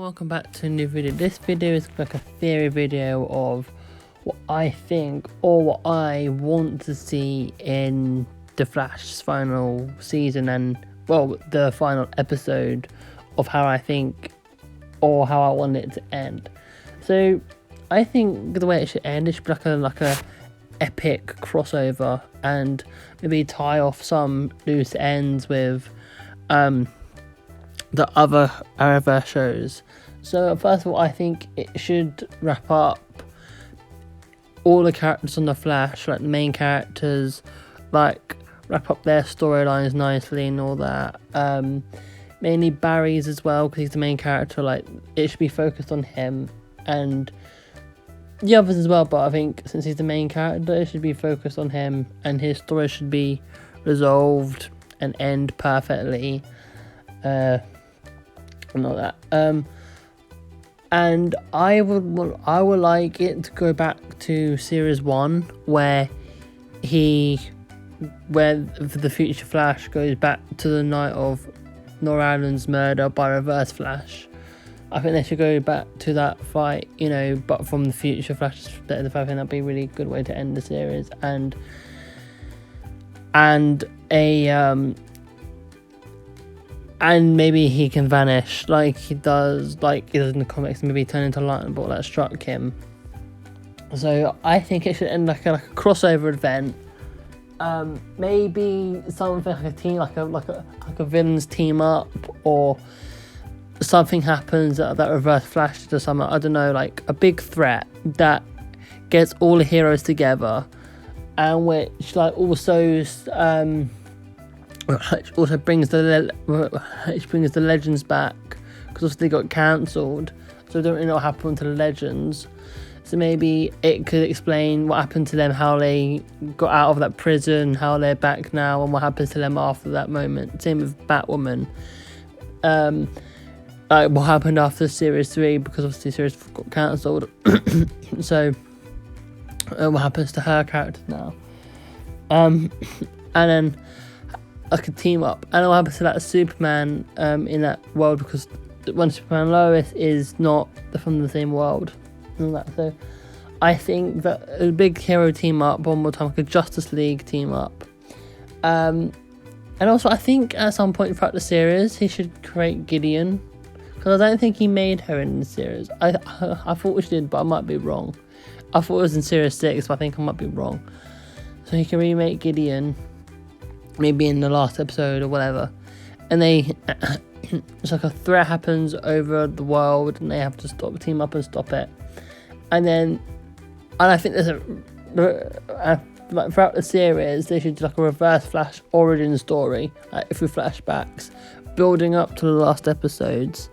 welcome back to a new video. This video is like a theory video of what I think or what I want to see in The Flash's final season and, well, the final episode of how I think or how I want it to end. So I think the way it should end, it should be like a epic crossover and maybe tie off some loose ends with the other shows. So first of all, I think it should wrap up all the characters on The Flash, like the main characters, like wrap up their storylines nicely and all that. Mainly Barry's as well, because he's the main character. Like, it should be focused on him and the others as well, but I think since he's the main character, it should be focused on him and his story should be resolved and end perfectly. And all that. And I would like it to go back to series 1 where the future Flash goes back to the night of Nora Allen's murder by Reverse Flash. I think they should go back to that fight, but from the future Flash perspective. I think that'd be a really good way to end the series. And maybe he can vanish like he does in the comics, and maybe turn into a lightning bolt that struck him. So I think it should end like a crossover event. Maybe something like a team, like a villains team up, or something happens that Reverse Flash does something. I don't know, like a big threat that gets all the heroes together, and which also brings the Legends back, because obviously they got cancelled, so we don't really know what happened to the Legends. So maybe it could explain what happened to them, how they got out of that prison, how they're back now, and what happens to them after that moment. Same with Batwoman. Like what happened after Series 3, because obviously Series 4 got cancelled. So what happens to her character now? And then I could team up, and what happens to that Superman in that world, because when Superman and Lois is not from the same world and all that. So I think that a big hero team up one more time, like a Justice League team up, and also I think at some point throughout the series he should create Gideon, because I don't think he made her in the series. I thought we did, but I might be wrong. I thought it was in series 6, but I think I might be wrong. So he can remake Gideon, maybe in the last episode or whatever, and it's like a threat happens over the world and they have to team up and stop it. And I think there's like throughout the series they should do like a Reverse Flash origin story, like through flashbacks building up to the last episodes.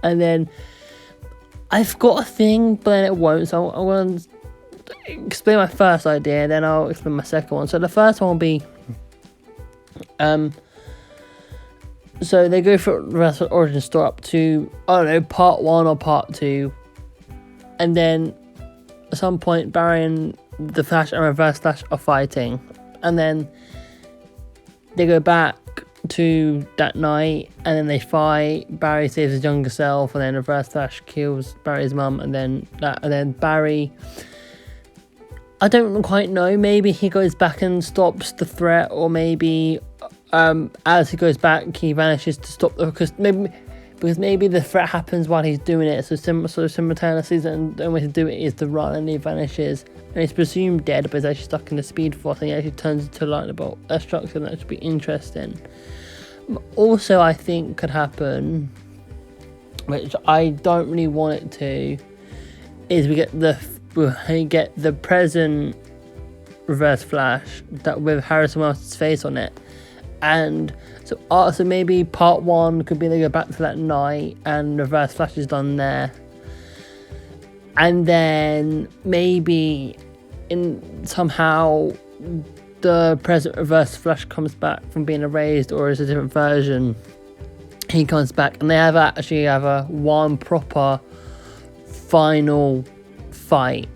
And then I've got a thing, but then it won't, so I want to explain my first idea, then I'll explain my second one. So the first one will be so they go for the origin story up to, I don't know, part 1 or part 2, and then at some point Barry and the Flash and Reverse Flash are fighting, and then they go back to that night and then they fight. Barry saves his younger self, and then Reverse Flash kills Barry's mum, and then Barry, I don't quite know, maybe he goes back and stops the threat, or maybe as he goes back he vanishes to stop because maybe the threat happens while he's doing it, so simultaneously the only way to do it is to run, and he vanishes and he's presumed dead, but he's actually stuck in the Speed Force and he actually turns into a lightning bolt. That structure, that should be interesting. Also, I think could happen, which I don't really want it to, is we get the present Reverse Flash that with Harrison Wells' face on it. And so maybe part 1 could be they go back to that night and Reverse Flash is done there, and then maybe somehow the present Reverse Flash comes back from being erased, or is a different version. He comes back and they have a one proper final fight.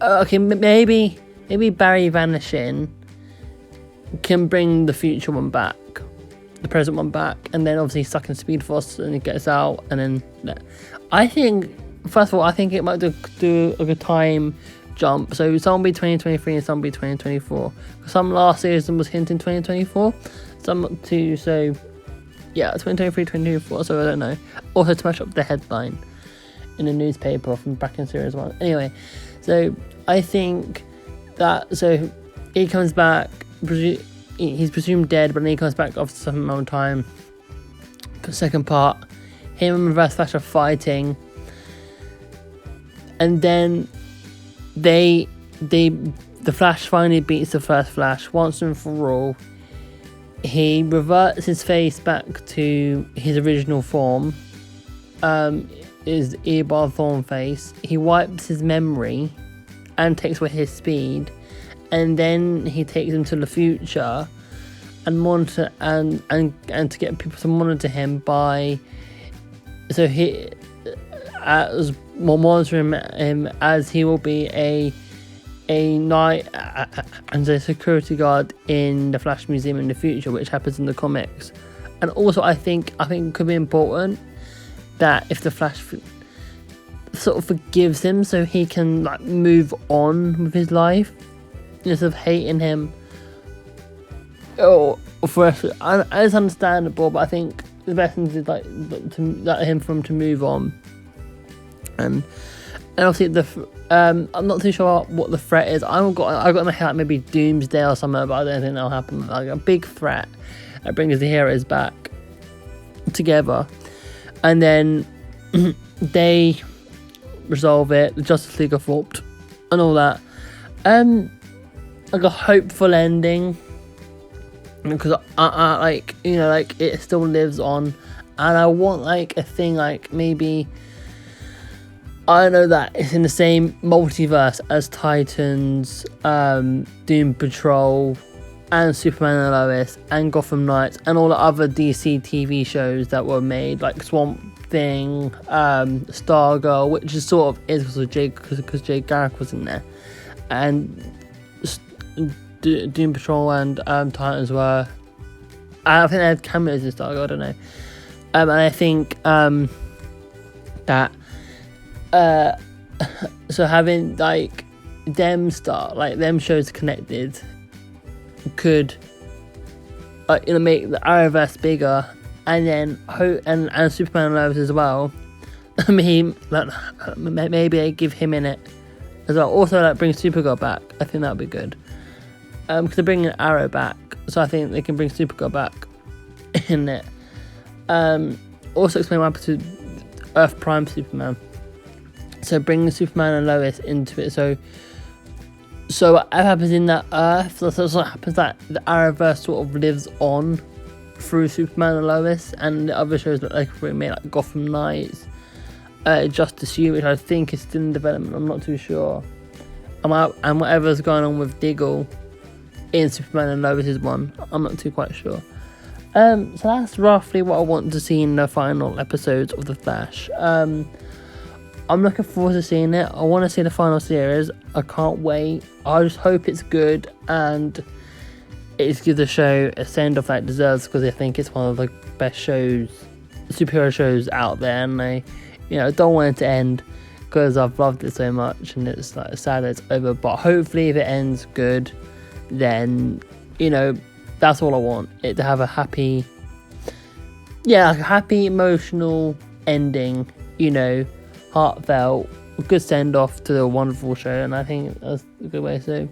Okay, maybe Barry vanishing can bring the future one back, the present one back, and then obviously stuck in Speed Force, and he gets out, and then I think, first of all, I think it might do a good time jump. So some will be 2023 and some will be 2024. Some last season was hinting 2024, some too. So yeah, 2023, 2024. So I don't know. Also to match up the headline in the newspaper from back in series 1. Anyway, so I think that, so he comes back. He's presumed dead, but then he comes back after some amount of time. The second part, him and Reverse Flash are fighting, and then the Flash finally beats the first Flash once and for all. He reverts his face back to his original form, is Eobard Thawne face. He wipes his memory and takes away his speed, and then he takes him to the future and monitor and to get people to monitor him by, so he as more monitoring him as he will be a knight and a security guard in the Flash Museum in the future, which happens in the comics. And also I think it could be important that if the Flash sort of forgives him, so he can like move on with his life instead of hating him. It's understandable, but I think the best thing is like to let him to move on. And obviously I'm not too sure what the threat is. I got in my head like maybe Doomsday or something, but I don't think that'll happen. Like a big threat that brings the heroes back together, and then they resolve it. The Justice League are formed and all that. Like a hopeful ending, because I like, you know, like it still lives on, and I want like a thing like maybe, I know that it's in the same multiverse as Titans, Doom Patrol, and Superman and Lois, and Gotham Knights, and all the other DC TV shows that were made, like Swamp Thing, Stargirl, which is sort of is because Jay Garrick was in there, and Doom Patrol and Titans were, I think they had cameos in Stargirl, I don't know, and I think that so having like them shows connected could make the Arrowverse bigger, and then and Superman and Lois as well. I mean, maybe they give him in it as well. Also, like bring Supergirl back. I think that would be good. Because they're bringing Arrow back, so I think they can bring Supergirl back in it. Also explain what happened to Earth Prime Superman. So bringing Superman and Lois into it. So what happens in that Earth? So what happens that the Arrowverse sort of lives on through Superman and Lois, and the other shows that like made, like Gotham Knights, Justice U, which I think is still in development. I'm not too sure. And whatever's going on with Diggle in Superman and Lois' one, I'm not too quite sure. So that's roughly what I want to see in the final episodes of The Flash. I'm looking forward to seeing it. I want to see the final series. I can't wait. I just hope it's good and it gives the show a send off that it deserves, because I think it's one of the best superhero shows out there, and I don't want it to end because I've loved it so much, and it's like sad that it's over. But hopefully if it ends good, then that's all I want. It to have a happy emotional ending, heartfelt, good send off to the wonderful show, and I think that's a good way. So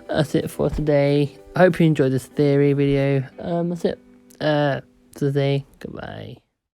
that's it for today. I hope you enjoyed this theory video. That's it. Today. Goodbye.